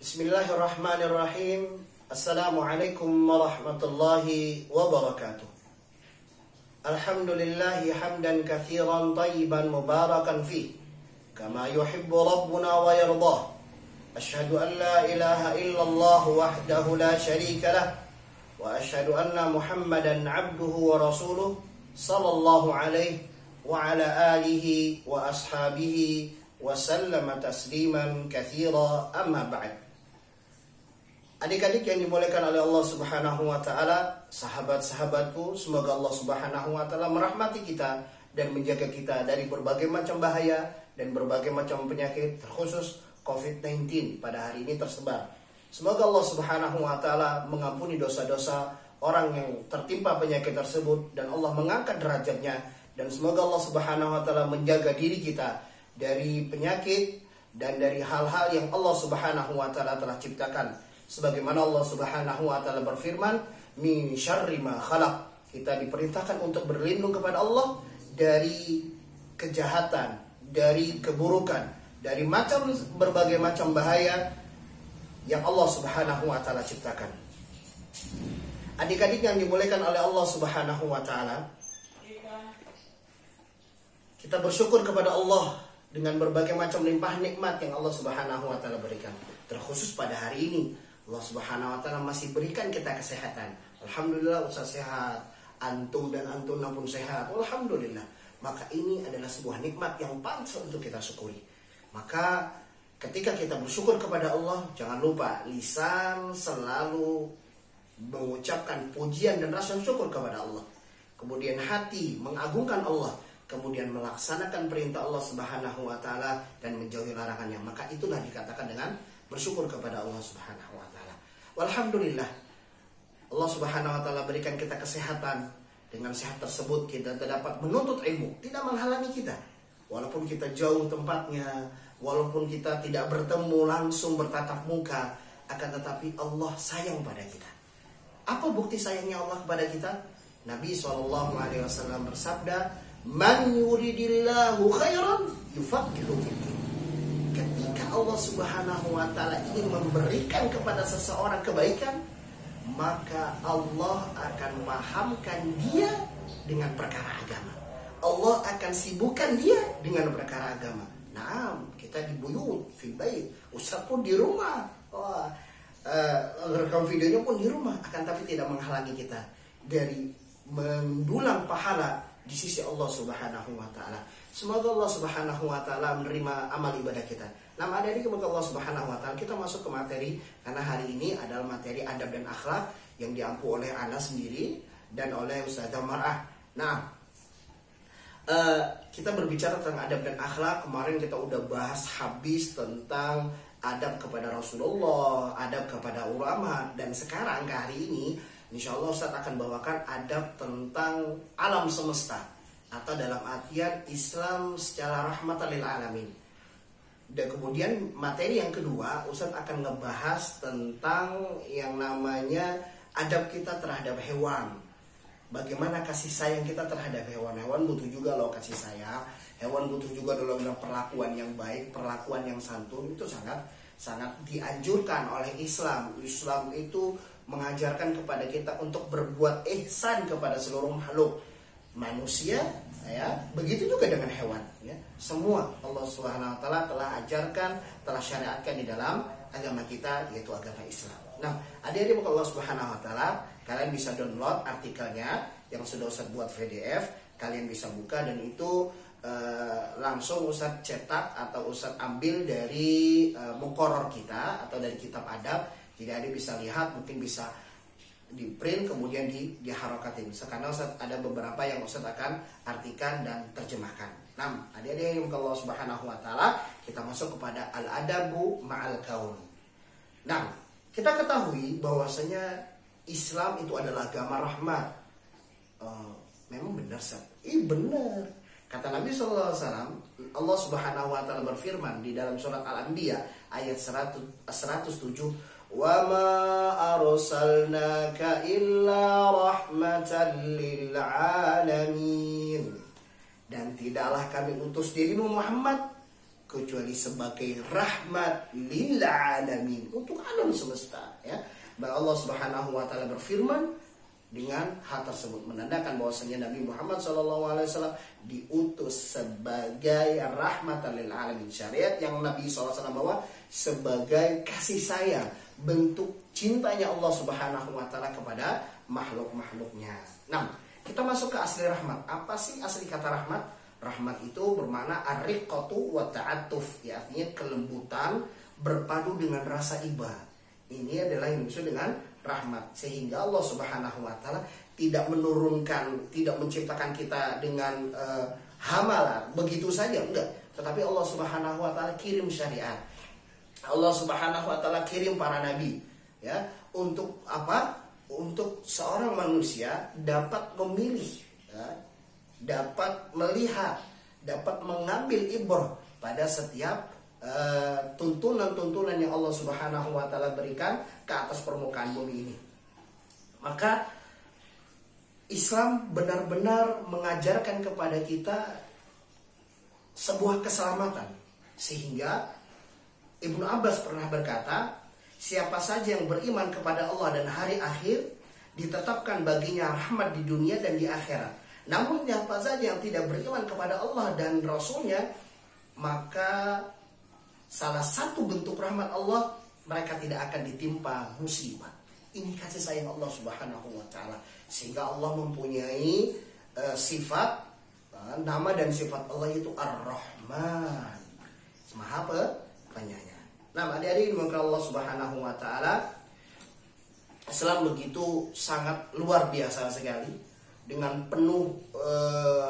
Bismillahirrahmanirrahim. Assalamualaikum warahmatullahi wabarakatuh. Alhamdulillahi hamdan katsiran tayyiban mubarakan fih kama yuhibbu rabbuna wa yardah. Asyhadu an la ilaha illallah wahdahu la syarika lah wa asyhadu anna Muhammadan abduhu wa rasuluh sallallahu alaihi wa ala alihi wa ashabihi wa sallama tasliman katsira, amma ba'd. Adik-adik yang dimuliakan oleh Allah Subhanahu wa taala, sahabat-sahabatku, semoga Allah Subhanahu wa taala merahmati kita dan menjaga kita dari berbagai macam bahaya dan berbagai macam penyakit, terkhusus COVID-19 pada hari ini tersebar. Semoga Allah Subhanahu wa taala mengampuni dosa-dosa orang yang tertimpa penyakit tersebut dan Allah mengangkat derajatnya, dan semoga Allah Subhanahu wa taala menjaga diri kita dari penyakit dan dari hal-hal yang Allah Subhanahu wa taala telah ciptakan. Sebagaimana Allah Subhanahu wa taala berfirman, min syarri ma khalaq. Kita diperintahkan untuk berlindung kepada Allah dari kejahatan, dari keburukan, dari berbagai macam bahaya yang Allah Subhanahu wa taala ciptakan. Adik-adik yang dimuliakan oleh Allah Subhanahu wa taala, kita bersyukur kepada Allah dengan berbagai macam limpah nikmat yang Allah Subhanahu wa taala berikan. Terkhusus pada hari ini Allah Subhanahu wa taala masih berikan kita kesehatan. Alhamdulillah Ustaz sehat, antum dan antuna pun sehat. Alhamdulillah. Maka ini adalah sebuah nikmat yang pantas untuk kita syukuri. Maka ketika kita bersyukur kepada Allah, jangan lupa lisan selalu mengucapkan pujian dan rasa syukur kepada Allah. Kemudian hati mengagungkan Allah, kemudian melaksanakan perintah Allah Subhanahu wa taala dan menjauhi larangannya. Maka itulah dikatakan dengan bersyukur kepada Allah Subhanahu wa taala. Walhamdulillah, Allah Subhanahu wa taala berikan kita kesehatan. Dengan sehat tersebut kita dapat menuntut ilmu, tidak menghalangi kita. Walaupun kita jauh tempatnya, walaupun kita tidak bertemu langsung bertatap muka, akan tetapi Allah sayang pada kita. Apa bukti sayangnya Allah kepada kita? Nabi SAW bersabda, man yuridillahu khairan yufaqihu fiddin. Ketika Allah Subhanahu wa taala ingin memberikan kepada seseorang kebaikan, maka Allah akan pahamkan dia dengan perkara agama. Allah akan sibukkan dia dengan perkara agama. Nah, kita di buyut, fil bait, Ustaz pun di rumah. Rekam videonya pun di rumah, akan tapi tidak menghalangi kita dari mendulang pahala di sisi Allah Subhanahu wa taala. Semoga Allah Subhanahu wa taala menerima amal ibadah kita. Nah, adik-adik, semoga Allah Subhanahu wa taala, kita masuk ke materi, karena hari ini adalah materi adab dan akhlak yang diampu oleh Ana sendiri dan oleh Ustazah Mar'ah. Nah, kita berbicara tentang adab dan akhlak. Kemarin kita udah bahas habis tentang adab kepada Rasulullah, adab kepada ulama, dan sekarang ke hari ini insya Allah Ustaz akan bawakan adab tentang alam semesta, atau dalam artian Islam secara rahmatan lil alamin. Dan kemudian materi yang kedua, Ustaz akan ngebahas tentang yang namanya adab kita terhadap hewan. Bagaimana kasih sayang kita terhadap hewan. Hewan butuh juga loh kasih sayang. Hewan butuh juga dalam perlakuan yang baik, perlakuan yang santun. Itu sangat dianjurkan oleh Islam. Islam itu mengajarkan kepada kita untuk berbuat ihsan kepada seluruh makhluk manusia, ya, begitu juga dengan hewan, ya. Semua Allah Subhanahu wa taala telah ajarkan, telah syariatkan di dalam agama kita, yaitu agama Islam. Nah, adik-adik Allah Subhanahu wa taala, kalian bisa download artikelnya yang sudah Ustaz buat PDF, kalian bisa buka, dan itu langsung Ustaz cetak atau Ustaz ambil dari muqarrar kita atau dari kitab adab. Jadi adik bisa lihat, mungkin bisa di print kemudian diharokatin. Karena Ustaz ada beberapa yang Ustaz akan artikan dan terjemahkan. Nah, adik-adik yang Allah Subhanahu wa taala, kita masuk kepada al-adabu ma'al kaun. Nah, kita ketahui bahwasanya Islam itu adalah agama rahmat. Memang benar, Ustaz? Benar. Kata Nabi sallallahu alaihi wasallam, Allah Subhanahu wa taala berfirman di dalam surat Al-Anbiya ayat 107, wa ma arsalnaka illa rahmatan lil alamin. Dan tidaklah kami utus dirimu Muhammad kecuali sebagai rahmat lil alamin, untuk alam semesta, ya. Bahwa Allah Subhanahu wa taala berfirman dengan hal tersebut menandakan bahwasanya Nabi Muhammad SAW diutus sebagai rahmatan lil alamin. Syariat yang Nabi SAW bawa sebagai kasih sayang, bentuk cintanya Allah Subhanahu wa taala kepada makhluk-makhluknya. Nah, kita masuk ke asli rahmat. Apa sih asli kata rahmat? Rahmat itu bermakna ar-riqqatu wa ta'attuf, ya, artinya kelembutan berpadu dengan rasa iba. Ini adalah yang dimaksud dengan rahmat. Sehingga Allah Subhanahu wa taala tidak menurunkan, tidak menciptakan kita dengan hamalan begitu saja, enggak. Tetapi Allah Subhanahu wa taala kirim syariat. Allah Subhanahu wa taala kirim para nabi, ya, untuk apa? Untuk seorang manusia dapat memilih, ya, dapat melihat, dapat mengambil ibrah pada setiap tuntunan-tuntunan yang Allah Subhanahu wa taala berikan ke atas permukaan bumi ini. Maka Islam benar-benar mengajarkan kepada kita sebuah keselamatan. Sehingga Ibnu Abbas pernah berkata, siapa saja yang beriman kepada Allah dan hari akhir, ditetapkan baginya rahmat di dunia dan di akhirat. Namun siapa saja yang tidak beriman kepada Allah dan Rasulnya, maka salah satu bentuk rahmat Allah, mereka tidak akan ditimpa musibah. Ini kasih sayang Allah Subhanahu wa taala. Sehingga Allah mempunyai sifat, nama dan sifat Allah itu Ar-Rahman. Maha penyayang. Nah, adik-adik dimulakan Allah Subhanahu wa taala, Islam begitu sangat luar biasa sekali, dengan penuh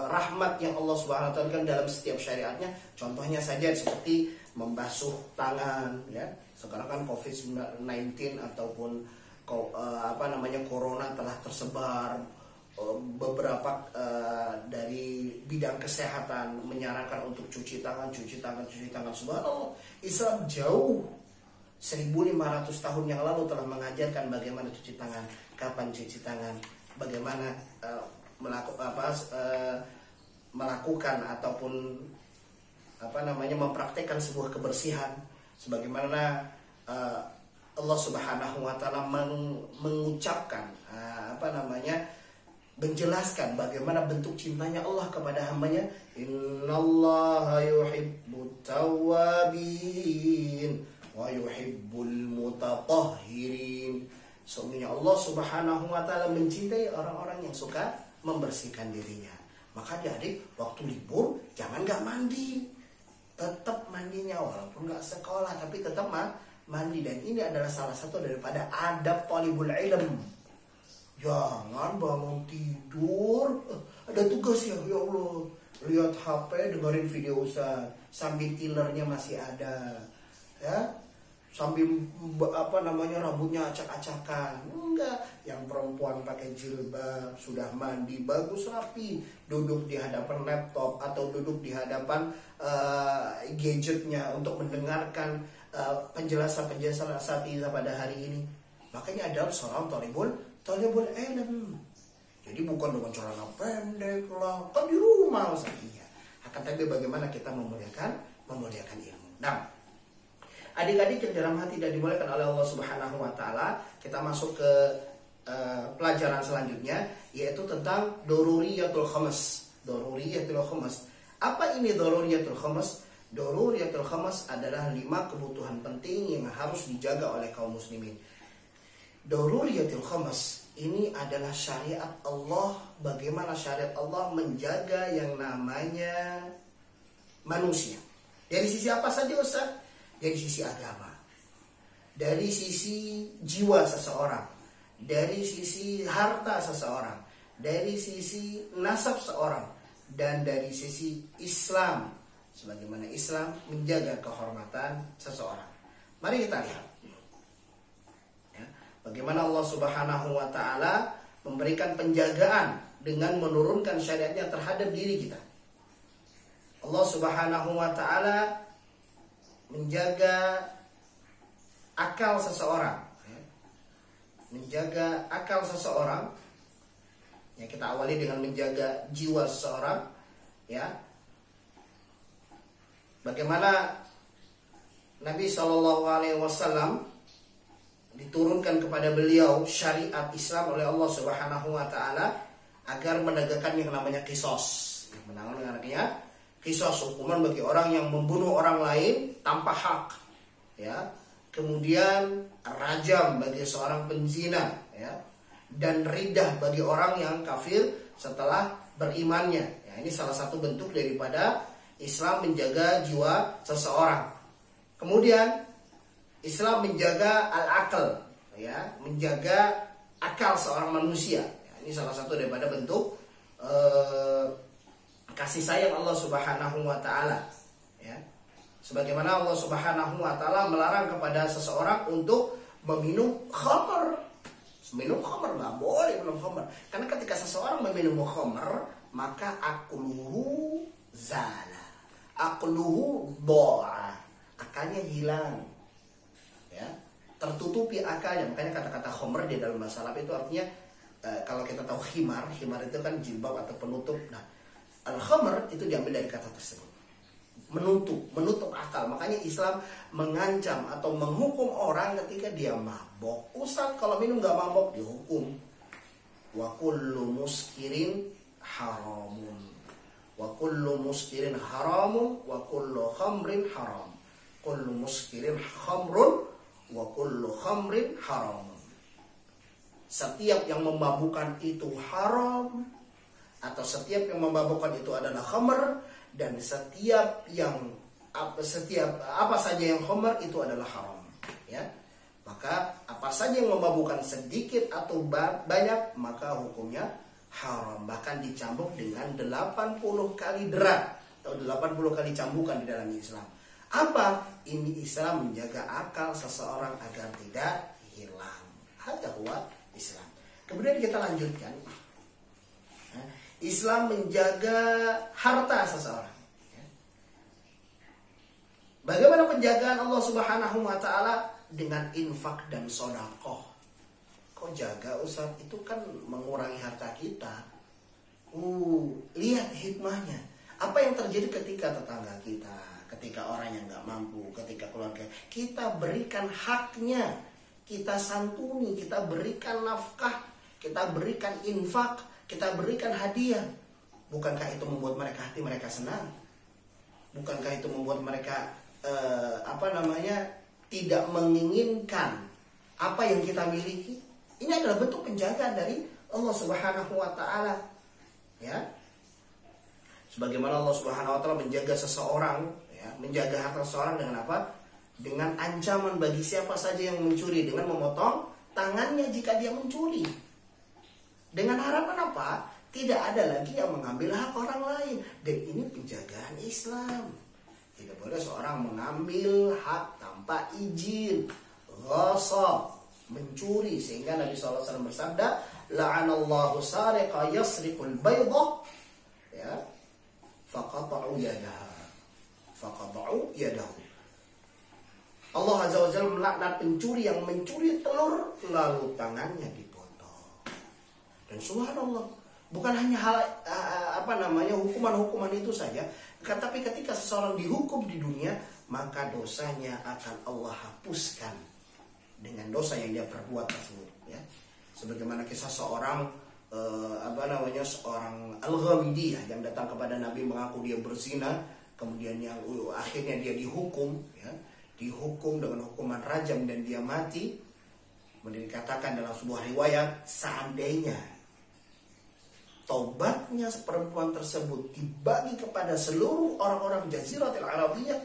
rahmat yang Allah Subhanahu wa taala kan dalam setiap syariatnya. Contohnya saja seperti membasuh tangan, ya. Sekarang kan COVID-19 ataupun corona telah tersebar. Beberapa dari bidang kesehatan menyarankan untuk cuci tangan. Subhanallah, Islam jauh 1500 tahun yang lalu telah mengajarkan bagaimana cuci tangan, kapan cuci tangan, bagaimana melakukan ataupun mempraktekkan sebuah kebersihan, sebagaimana Allah Subhanahu wa taala mengucapkan menjelaskan bagaimana bentuk cintanya Allah kepada hambanya. Innallaha yuhibbut tawwabin wa yuhibbul mutatahhirin. Sesungguhnya Allah Subhanahu wa taala mencintai orang-orang yang suka membersihkan dirinya. Maka adik, waktu libur jangan gak mandi, tetap mandinya, walaupun gak sekolah tapi tetap mandi. Dan ini adalah salah satu daripada adab thalibul ilm. Jangan bangun tidur, ada tugas ya Allah, lihat HP, dengerin video Ustaz, sambil tillernya masih ada, ya, sambil rambutnya acak-acakan. Enggak, yang perempuan pakai jilbab, sudah mandi, bagus rapi, duduk di hadapan laptop atau duduk di hadapan gadgetnya untuk mendengarkan penjelasan saat ini pada hari ini. Makanya ada seorang thalibul ilm. Jadi bukan dengan celana pendek lah, kan di rumah sakinya. Akan tapi bagaimana kita memuliakan ilmu. Nah, adik-adik yang dirahmati dan dimuliakan oleh Allah Subhanahu wa taala, kita masuk ke pelajaran selanjutnya, yaitu tentang daruriyatul khams. Daruriyatul khams. Apa ini daruriyatul khams? Daruriyatul khams adalah 5 kebutuhan penting yang harus dijaga oleh kaum muslimin. Daruriyatul khams ini adalah syariat Allah, bagaimana syariat Allah menjaga yang namanya manusia. Dari sisi apa saja Ustaz? Dari sisi agama, dari sisi jiwa seseorang, dari sisi harta seseorang, dari sisi nasab seseorang, dan dari sisi Islam, sebagaimana Islam menjaga kehormatan seseorang. Mari kita lihat, ya, bagaimana Allah Subhanahu wa taala memberikan penjagaan dengan menurunkan syariatnya terhadap diri kita. Allah Subhanahu wa taala menjaga akal seseorang, ya. Menjaga akal seseorang, ya, kita awali dengan menjaga jiwa seseorang, ya. bagaimana Nabi SAW diturunkan kepada beliau syariat Islam oleh Allah Subhanahu wa taala agar menegakkan yang namanya qisas. Menangani qisas, hukuman bagi orang yang membunuh orang lain tanpa hak, ya. Kemudian rajam bagi seorang penzina, ya. Dan ridah bagi orang yang kafir setelah berimannya. Ya, ini salah satu bentuk daripada Islam menjaga jiwa seseorang. Kemudian Islam menjaga al-aql, ya, menjaga akal seorang manusia. Ya, ini salah satu daripada bentuk kasih sayang Allah Subhanahu wa taala, ya. Sebagaimana Allah Subhanahu wa taala melarang kepada seseorang untuk meminum khamr. Minum khamr, nggak boleh minum khamr. Karena ketika seseorang meminum khamr, maka aqluhu zala. Aqluhu dha'a. Akalnya hilang. Ya, tertutupi akalnya. Makanya kata-kata khamr di dalam bahasa Arab itu artinya kalau kita tahu khimar itu kan jilbab atau penutup. Nah, al-khamr itu diambil dari kata tersebut. Menutup akal. Makanya Islam mengancam atau menghukum orang ketika dia mabok. Ustaz, kalau minum gak mabok dihukum. Wa kullu muskirin haramun. Wa kullu muskirin haramun. Wa kullu khamrin haram. Kullu muskirin khamrun. Wa kullu khamrin haramun. Setiap yang memabukkan itu haram, atau setiap yang memabukkan itu adalah khamr, dan setiap apa saja yang khamr itu adalah haram, ya. Maka apa saja yang memabukkan sedikit atau banyak, maka hukumnya haram, bahkan dicambuk dengan 80 kali derat atau 80 kali cambukan di dalam Islam. Apa? Ini Islam menjaga akal seseorang agar tidak hilang. Hadza huwa Islam. Kemudian kita lanjutkan. Islam menjaga harta seseorang. Bagaimana penjagaan Allah Subhanahu wa taala? Dengan infak dan sedekah. Kok jaga, Ustaz? Itu kan mengurangi harta kita. Lihat hikmahnya. Apa yang terjadi ketika tetangga kita, ketika orang yang nggak mampu, ketika keluarga, kita berikan haknya, kita santuni, kita berikan nafkah, kita berikan infak, kita berikan hadiah. Bukankah itu membuat hati mereka senang? Bukankah itu membuat mereka tidak menginginkan apa yang kita miliki? Ini adalah bentuk penjagaan dari Allah Subhanahu wa taala, ya. Sebagaimana Allah Subhanahu wa taala menjaga seseorang, ya, menjaga harta seseorang dengan apa? Dengan ancaman bagi siapa saja yang mencuri, dengan memotong tangannya jika dia mencuri. Dengan harapan apa? Tidak ada lagi yang mengambil hak orang lain. Dan ini penjagaan Islam. Tidak boleh seorang mengambil hak tanpa izin, ghasab, mencuri. Sehingga Nabi SAW bersabda, la'anallahu sariqa yasriqul baydah, ya, faqata'u yadahu. Allah Azza wa Jalla melaknat pencuri yang mencuri telur lalu tangannya dipotong. Dan subhanallah, bukan hanya hukuman-hukuman itu saja, tapi ketika seseorang dihukum di dunia, maka dosanya akan Allah hapuskan dengan dosa yang dia perbuat tersebut, ya. Sebagaimana kisah seorang seorang Al-Ghamidiyah yang datang kepada Nabi mengaku dia berzina, kemudian yang akhirnya dia dihukum, ya, dihukum dengan hukuman rajam dan dia mati. Kemudian dikatakan dalam sebuah riwayat, seandainya taubatnya perempuan tersebut dibagi kepada seluruh orang-orang Jaziratul Arabiyah,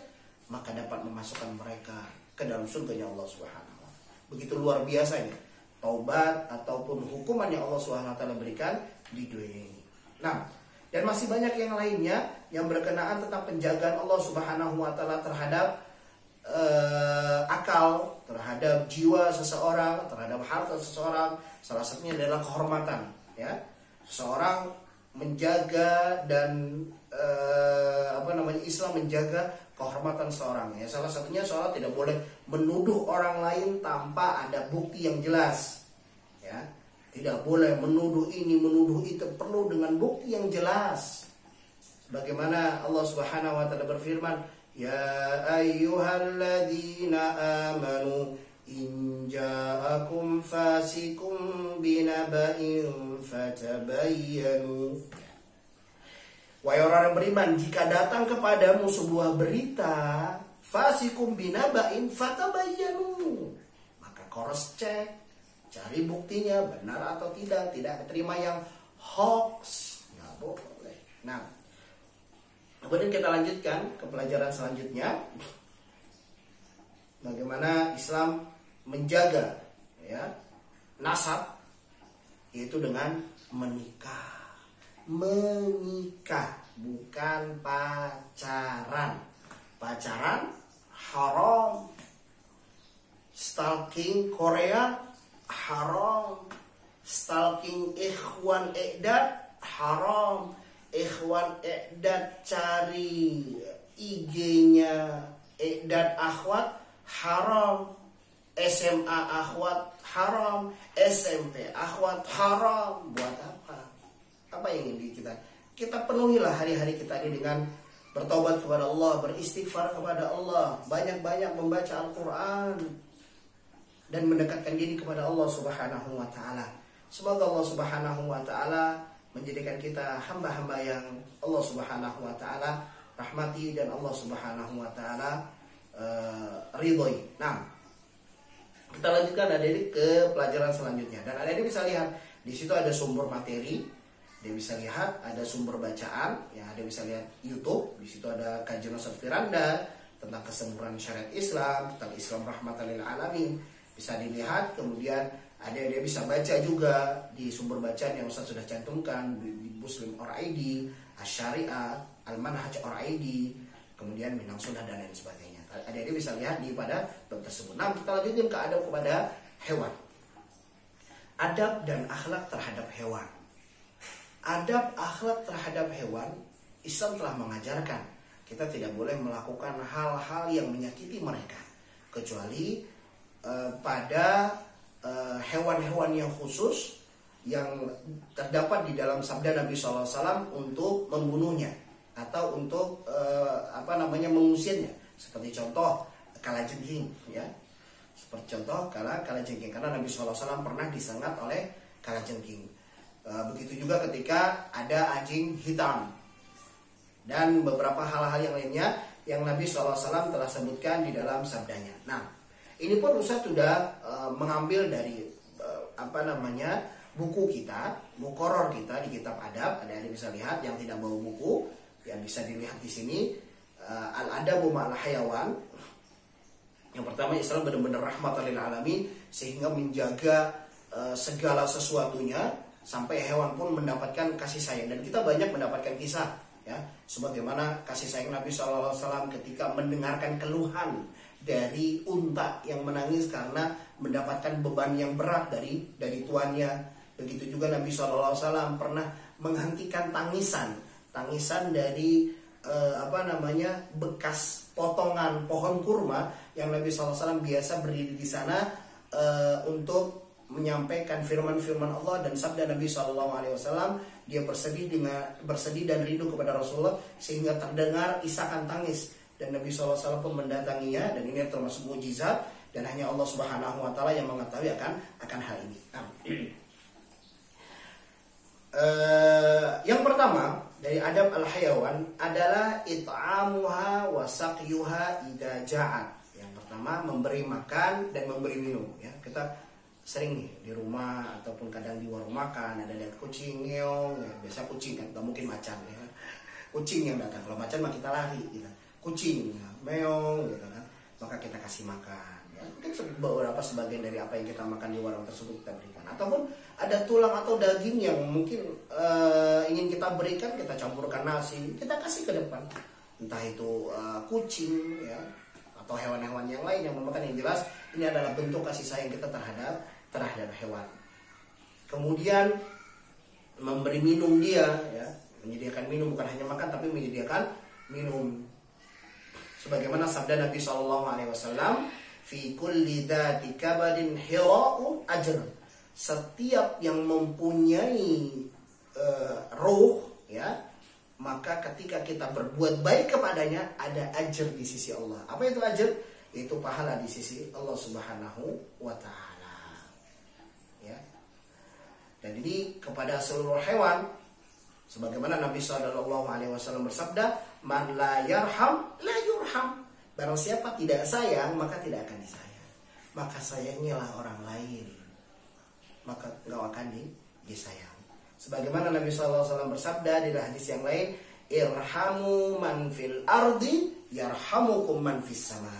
maka dapat memasukkan mereka ke dalam surganya Allah Subhanahu wa taala. Begitu luar biasanya taubat ataupun hukuman yang Allah Subhanahu wa taala berikan di dunia ini. Nah, dan masih banyak yang lainnya yang berkenaan tentang penjagaan Allah Subhanahu wa taala terhadap akal, terhadap jiwa seseorang, terhadap harta seseorang. Salah satunya adalah kehormatan, ya. Seseorang menjaga dan Islam menjaga kehormatan seorang, ya. Salah satunya seorang tidak boleh menuduh orang lain tanpa ada bukti yang jelas, ya. Tidak boleh menuduh ini, menuduh itu, perlu dengan bukti yang jelas. Sebagaimana Allah Subhanahu wa taala berfirman, Ya ayyuhalladzina amanu in ja'akum fasikum binaba'in fatabayyanu. Wahai orang yang beriman, jika datang kepadamu sebuah berita, fasikum binaba'in fatabayyanu, maka cross check, cari buktinya benar atau tidak terima yang hoax, nggak boleh. Nah, kemudian kita lanjutkan ke pelajaran selanjutnya, bagaimana Islam menjaga ya nasab, yaitu dengan menikah, bukan pacaran. Pacaran haram, stalking Korea haram, stalking ikhwan i'dad haram, ikhwan i'dad cari IG-nya i'dad akhwat haram, SMA akhwat haram, SMP akhwat haram. Buat apa? Apa yang ingin kita penuhilah hari-hari kita ini dengan bertobat kepada Allah, beristighfar kepada Allah, banyak-banyak membaca Al-Quran dan mendekatkan diri kepada Allah Subhanahu wa ta'ala. Semoga Allah Subhanahu wa ta'ala menjadikan kita hamba-hamba yang Allah Subhanahu wa ta'ala rahmati dan Allah Subhanahu wa ta'ala ridhoi. Nah, kita lanjutkan adik ke pelajaran selanjutnya, dan adik bisa lihat di situ ada sumber materi. Dia bisa lihat ada sumber bacaan, ya, ada bisa lihat YouTube. Di situ ada kajian Ustaz Firanda tentang kesempurnaan syariat Islam, tentang Islam rahmatan lil alamin. Bisa dilihat, kemudian ada dia bisa baca juga di sumber bacaan yang Ustaz sudah cantumkan di Muslim Or-ID, Asy-Syariah, Al-Manhaj Or-ID, kemudian Minang Sunnah dan lain sebagainya. Ada dia bisa lihat di pada bab tersebut. Nah, kita lanjutkan ke adab kepada hewan. Adab dan akhlak terhadap hewan. Adab akhlak terhadap hewan, Islam telah mengajarkan kita tidak boleh melakukan hal-hal yang menyakiti mereka, kecuali pada hewan-hewan yang khusus yang terdapat di dalam sabda Nabi SAW untuk membunuhnya atau untuk mengusirnya. Seperti contoh kalajengking, ya. Seperti contoh kalajengking, karena Nabi SAW pernah disengat oleh kalajengking. Begitu juga ketika ada anjing hitam dan beberapa hal-hal yang lainnya yang Nabi SAW telah sebutkan di dalam sabdanya. Nah, ini pun Ustaz sudah mengambil dari buku kita, muqarrar kita di kitab adab. Ada bisa lihat yang tidak bawa buku, yang bisa dilihat di sini Al-Adabu Ma'al Hayawan. Yang pertama, Islam benar-benar rahmatan lil alamin, sehingga menjaga segala sesuatunya sampai hewan pun mendapatkan kasih sayang. Dan kita banyak mendapatkan kisah, ya, sebagaimana kasih sayang Nabi SAW ketika mendengarkan keluhan dari unta yang menangis karena mendapatkan beban yang berat dari tuannya. Begitu juga Nabi SAW pernah menghentikan tangisan dari bekas potongan pohon kurma yang Nabi SAW biasa berdiri di sana untuk menyampaikan firman-firman Allah dan sabda Nabi SAW. Dia bersedih dan rindu kepada Rasulullah sehingga terdengar isakan tangis, dan Nabi SAW pun mendatanginya, dan ini termasuk mukjizat dan hanya Allah Subhanahu wa ta'ala yang mengetahui akan hal ini. Yang pertama dari adab al-hayawan adalah it'amuha wa saqyuha idza ja'at. Yang pertama, memberi makan dan memberi minum, ya. Kita sering nih di rumah ataupun kadang di warung makan ada lihat kucing ngeong, ya. Biasa kucing kan, gak mungkin macan, ya. Kucing yang datang, kalau macan mah kita lari, gitu. Kucing ya, meong, gitu kan, maka kita kasih makan, ya. Mungkin beberapa sebagian dari apa yang kita makan di warung tersebut kita berikan, ataupun ada tulang atau daging yang mungkin ingin kita berikan, kita campurkan nasi, kita kasih ke depan, entah itu kucing, ya, atau hewan-hewan yang lain yang memakan. Yang jelas ini adalah bentuk kasih sayang kita terhadap hewan. Kemudian memberi minum dia, ya, menyediakan minum, bukan hanya makan tapi menyediakan minum. Sebagaimana sabda Nabi SAW, fi kulli dzati kabadin hira'un ajr. Setiap yang mempunyai ruh, ya, maka ketika kita berbuat baik kepadanya ada ajar di sisi Allah. Apa itu ajar? Itu pahala di sisi Allah Subhanahu wa taala. Ya. Dan ini kepada seluruh hewan, sebagaimana Nabi SAW bersabda, "Man la yarham la yurham." Barang siapa tidak sayang, maka tidak akan disayang. Maka sayangilah orang lain, maka engkau akan disayang. Sebagaimana Nabi SAW bersabda di hadis yang lain, "Irhamu man fil ardi yarhamukum man fis sama."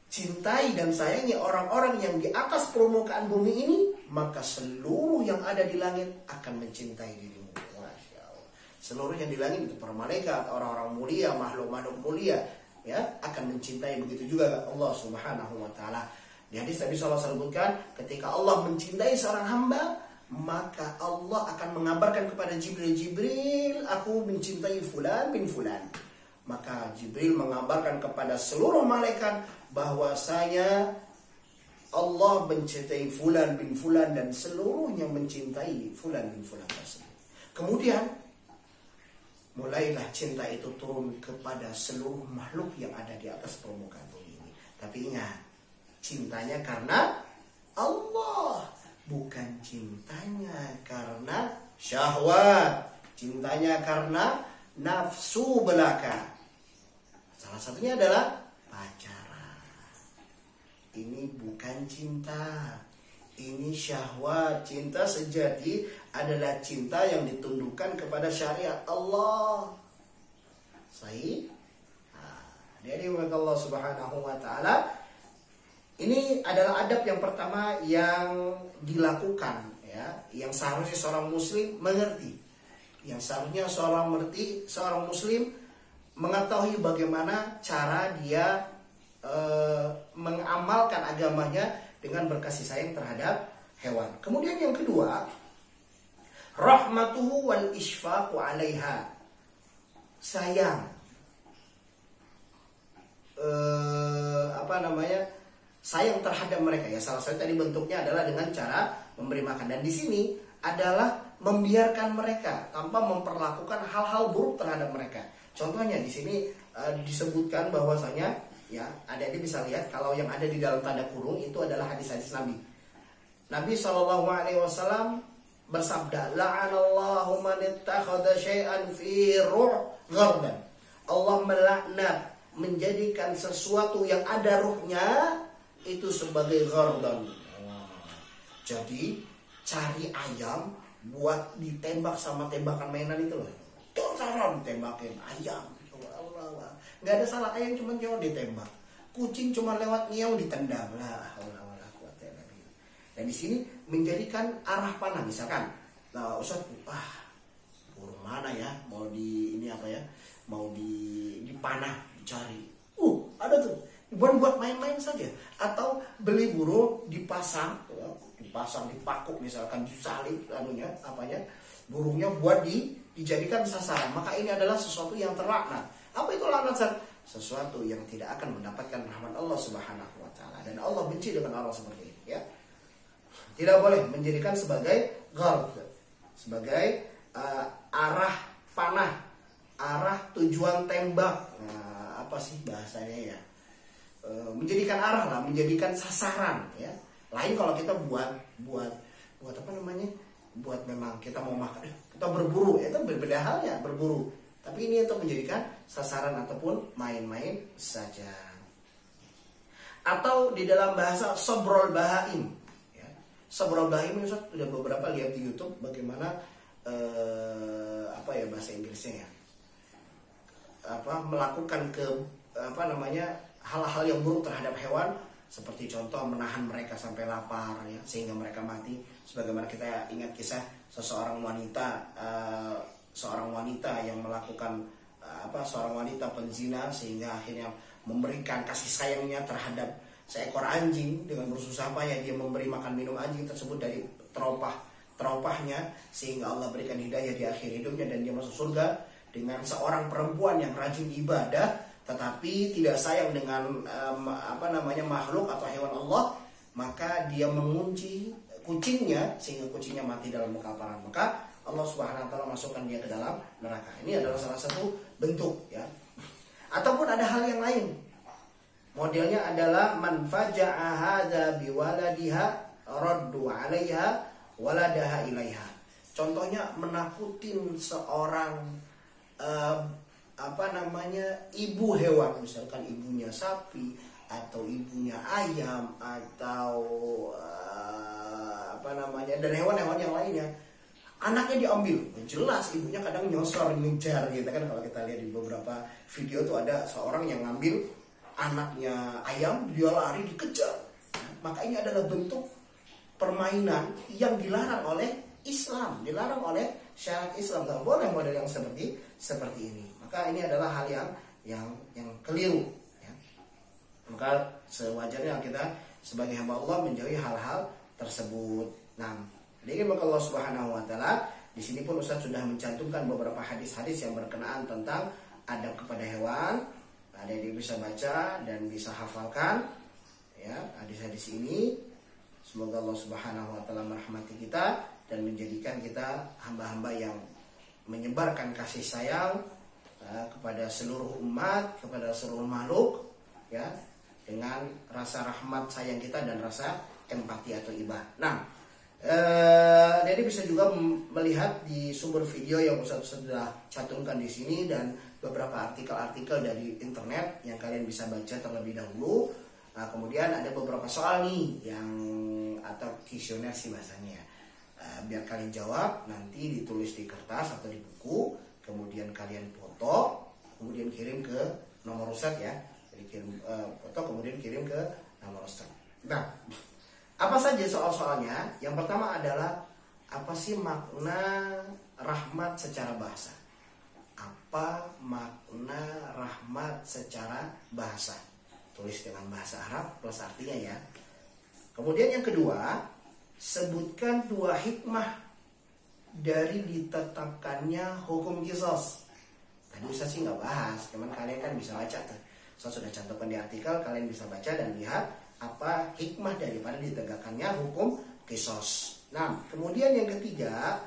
Cintai dan sayangi orang-orang yang di atas permukaan bumi ini, maka seluruh yang ada di langit akan mencintai dirimu. Masya Allah. Seluruh yang di langit itu para malaikat, orang-orang mulia, makhluk-makhluk mulia, ya, akan mencintai. Begitu juga Allah Subhanahu wa taala. Di hadis Nabi SAW sebutkan, ketika Allah mencintai seorang hamba, maka Allah akan mengabarkan kepada Jibril, aku mencintai fulan bin fulan. Maka Jibril mengabarkan kepada seluruh malaikat bahwasanya Allah mencintai fulan bin fulan dan seluruhnya mencintai fulan bin fulan tersebut. Kemudian mulailah cinta itu turun kepada seluruh makhluk yang ada di atas permukaan bumi ini. Tapi ingat, cintanya karena Allah, bukan cintanya karena syahwat, cintanya karena nafsu belaka. Salah satunya adalah pacaran. Ini bukan cinta, ini syahwat. Cinta sejati adalah cinta yang ditundukkan kepada syariat Allah. Sahih? Jadi Allah Subhanahu wa taala, ini adalah adab yang pertama yang dilakukan, ya, yang seharusnya seorang muslim mengerti. Yang seharusnya seorang muslim mengetahui bagaimana cara dia mengamalkan agamanya dengan berkasih sayang terhadap hewan. Kemudian yang kedua, rahmatuhu wal isfaqu 'alaiha. Sayang. Sayang terhadap mereka, ya. Salah satu tadi bentuknya adalah dengan cara memberi makan, dan di sini adalah membiarkan mereka tanpa memperlakukan hal-hal buruk terhadap mereka. Contohnya di sini disebutkan bahwasanya, ya, adik-adik bisa lihat kalau yang ada di dalam tanda kurung itu adalah hadis-hadis Nabi. Nabi SAW bersabda, "La'anallahu man ittakhadha syai'an fi ruh ghardan." Allah melaknat menjadikan sesuatu yang ada ruhnya itu sebagai ghardan. Jadi cari ayam buat ditembak sama tembakan mainan itu loh. Salam tembakin ayam. Allah. Nggak ada salah, ayam cuma ditembak. Kucing cuma lewat nyiau ditendang. Dan di sini menjadikan arah panah, misalkan, nah Ustaz, burung mana ya mau mau dipanah, dicari. Ada tuh. Buat main-main saja, atau beli burung dipasang, dipakuk, misalkan disalib burungnya buat dijadikan sasaran. Maka ini adalah sesuatu yang terlaknat. Apa itu laknat? Sesuatu yang tidak akan mendapatkan rahmat Allah Subhanahu wa taala, dan Allah benci dengan orang seperti ini, ya. Tidak boleh menjadikan sebagai gharb, sebagai arah panah, arah tujuan tembak. Apa sih bahasanya, ya? Menjadikan arah lah, menjadikan sasaran, ya. Lain kalau kita buat buat memang kita mau makan, kita berburu, itu berbeda halnya berburu. Tapi ini untuk menjadikan sasaran ataupun main-main saja. Atau di dalam bahasa sobrol bahaim, ya. Sobrol bahaim ini sudah beberapa lihat di YouTube bagaimana bahasa Inggrisnya, ya. Melakukan hal-hal yang buruk terhadap hewan, seperti contoh menahan mereka sampai lapar, ya, sehingga mereka mati. Sebagaimana kita ingat kisah seorang wanita yang melakukan seorang wanita penzina, sehingga akhirnya memberikan kasih sayangnya terhadap seekor anjing dengan bersusah payah dia memberi makan minum anjing tersebut dari teropahnya, sehingga Allah berikan hidayah di akhir hidupnya dan dia masuk surga dengan seorang perempuan yang rajin ibadah tetapi tidak sayang dengan makhluk atau hewan Allah. Maka dia mengunci kucingnya sehingga kucingnya mati dalam kelaparan. Maka Allah Subhanahu wa taala masukkan dia ke dalam neraka. Ini adalah salah satu bentuk ya. Ataupun ada hal yang lain. Modelnya adalah man faja'a hadza biwaladiha raddu 'alaiha waladaha ilaiha. Contohnya menakutin seorang ibu hewan, misalkan ibunya sapi atau ibunya ayam atau dan hewan-hewan yang lainnya, anaknya diambil. Jelas ibunya kadang nyosor ngejar gitu kan, kalau kita lihat di beberapa video tuh ada seorang yang ngambil anaknya ayam, dia lari dikejar. Maka ini adalah bentuk permainan yang dilarang oleh Islam, dilarang oleh syariat Islam. Nggak boleh model yang seperti ini. Maka ini adalah hal yang keliru ya. Maka sewajarnya kita sebagai hamba Allah menjauhi hal-hal tersebut. Nah, jadi maka Allah Subhanahu wa taala di sini pun Ustaz sudah mencantumkan beberapa hadis-hadis yang berkenaan tentang adab kepada hewan. Ada yang bisa baca dan bisa hafalkan ya hadis-hadis ini. Semoga Allah Subhanahu wa taala merahmati kita dan menjadikan kita hamba-hamba yang menyebarkan kasih sayang kepada seluruh umat, kepada seluruh makhluk ya, dengan rasa rahmat sayang kita dan rasa empati atau ibah. Nah, jadi bisa juga melihat di sumber video yang Ustaz sudah cantumkan di sini dan beberapa artikel-artikel dari internet yang kalian bisa baca terlebih dahulu. Nah, kemudian ada beberapa soal nih yang atau kuesioner sih bahasanya. Biar kalian jawab, nanti ditulis di kertas atau di buku, kemudian kalian foto, kemudian kirim ke nomor Ustaz ya. Jadi kirim foto kemudian kirim ke nomor Ustaz. Nah, apa saja soal-soalnya? Yang pertama adalah apa sih makna rahmat secara bahasa? Apa makna rahmat secara bahasa? Tulis dengan bahasa Arab plus artinya ya. Kemudian yang kedua, sebutkan 2 hikmah dari ditetapkannya hukum qisas. Tadi Ustaz sih nggak bahas, cuman kalian kan bisa baca tuh. Saya sudah cantumkan di artikel, kalian bisa baca dan lihat apa hikmah daripada ditegakkannya hukum qisas. Nah, kemudian yang ketiga,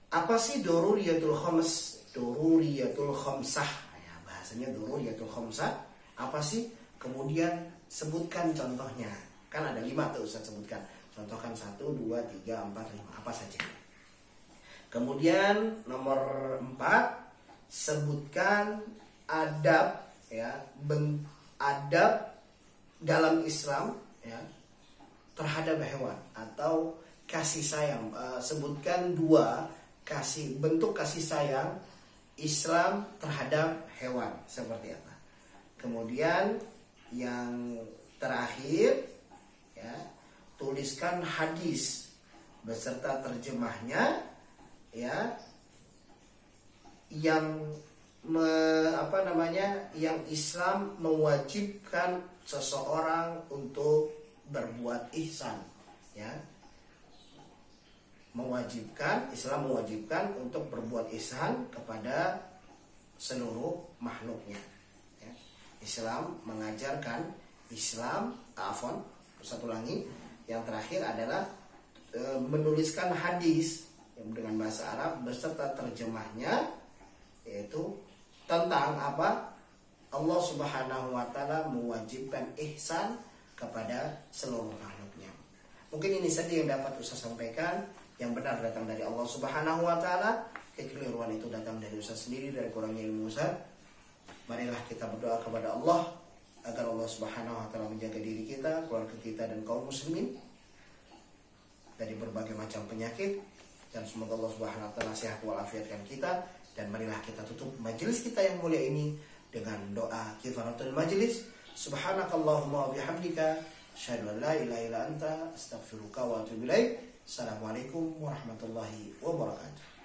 apa sih daruriyatul khams? Daruriyatul khamsah. Ya, bahasanya daruriyatul khamsah. Apa sih? Kemudian sebutkan contohnya. Kan ada 5 tuh Ustaz sebutkan. Contohkan 1, 2, 3, 4, 5. Apa saja. Kemudian nomor 4, sebutkan adab ya, adab dalam Islam ya terhadap hewan atau kasih sayang. Sebutkan 2 bentuk kasih sayang Islam terhadap hewan seperti apa. Kemudian yang terakhir ya, tuliskan hadis beserta terjemahnya ya yang yang Islam mewajibkan seseorang untuk berbuat ihsan ya. Islam mewajibkan untuk berbuat ihsan kepada seluruh makhluknya ya. Islam mengajarkan satu lagi yang terakhir adalah menuliskan hadis yang dengan bahasa Arab beserta terjemahnya, yaitu tentang apa Allah Subhanahu wa taala mewajibkan ihsan kepada seluruh makhluknya. Mungkin ini saja yang dapat Ustaz sampaikan. Yang benar datang dari Allah Subhanahu wa taala, kekeliruan itu datang dari Ustaz sendiri, dari kurangnya ilmu Ustaz. Marilah kita berdoa kepada Allah agar Allah Subhanahu wa taala menjaga diri kita, keluarga kita dan kaum muslimin dari berbagai macam penyakit, dan semoga Allah Subhanahu wa taala sehat walafiatkan kita. Dan marilah kita tutup majelis kita yang mulia ini dengan doa kifaratul majelis. Subhanakallahumma wa bihamdika asyhadu an la ilaha illa anta astaghfiruka wa atubu ilaik. Assalamualaikum warahmatullahi wabarakatuh.